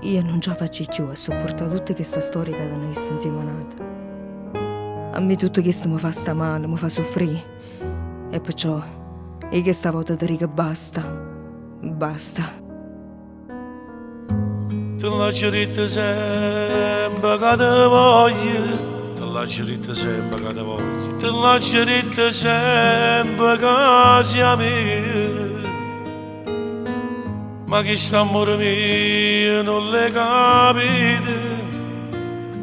Io non ce la faccio più a sopportare tutta questa storia che noi stiamo insieme. A me tutto questo mi fa sta male, mi fa soffrire. E perciò, io che stavolta ti dico basta. Basta. Te lascio ritta sempre che te voglio. Te lascio ritta sempre che te voglio. Te lascio ritta sempre che sia mia. Ma che sta amore mio non le capite,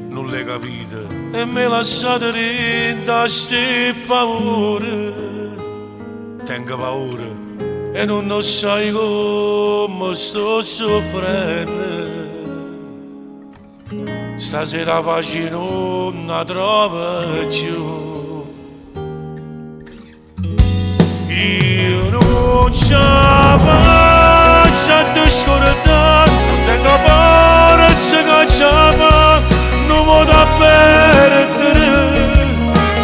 non le capite. E mi lasciate rinda sti paure. Tengo paura e non sai come sto soffrendo. Stasera pace non la trovo più. Io non ce la faccio a te scordare, non tengo forza che ce la fa, non mi da perdere,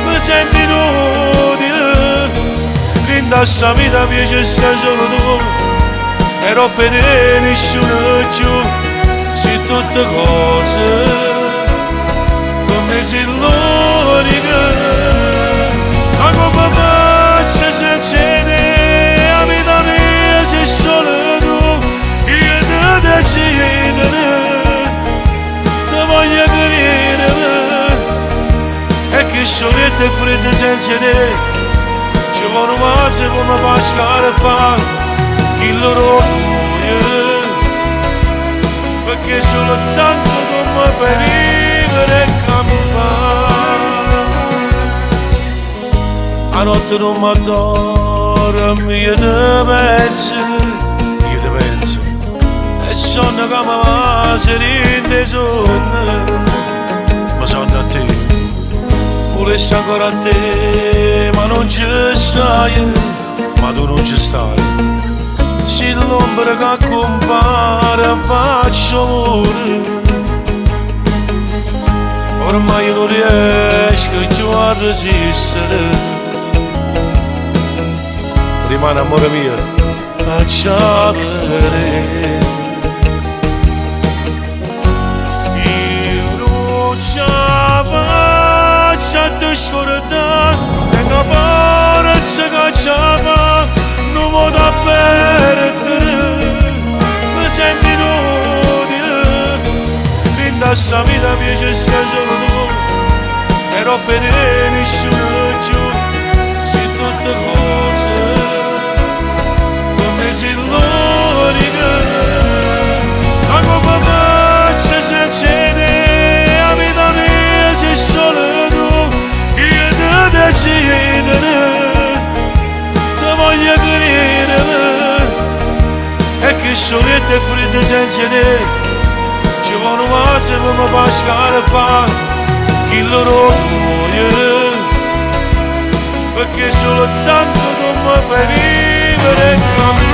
mi sento inutile. Rinda sta vita piace sta solo tu, e non per nessuno più. Se tutte cose come si l'unica, ma come faccio senza te? La vita mia sei solo tu, io ti decidere, ti voglio credere, e che soletta e fredda senza te, ci vuole cose come Pasquale fa, chi loro muore. Perché soltanto come per vivere e campare. A notte non mi dormo, io ti penso, e sonno che mi va sereno sonno, ma sonno a te, volessi ancora a te, ma non ci stai, ma tu non ci stai. Se l'ombra che compare faccio amore, ormai non riesco più a resistere. Rimane amore mio, faccia vedere. Io non ce la faccio a te scordare, tengo forza che ce la fa, non mi da perdere, mi sento inutile. Rinda sta vita piace sta solo tu, e non per nessuno più. Se tutte cose come si l'unica, ma come faccio senza te? La vita mia sei solo tu, io ti decidere, voglio credere, e che soletta e fredda senza te, ci vuole cose come Pasquale fa, chi loro muore. Perché soltanto come per vivere e camminare.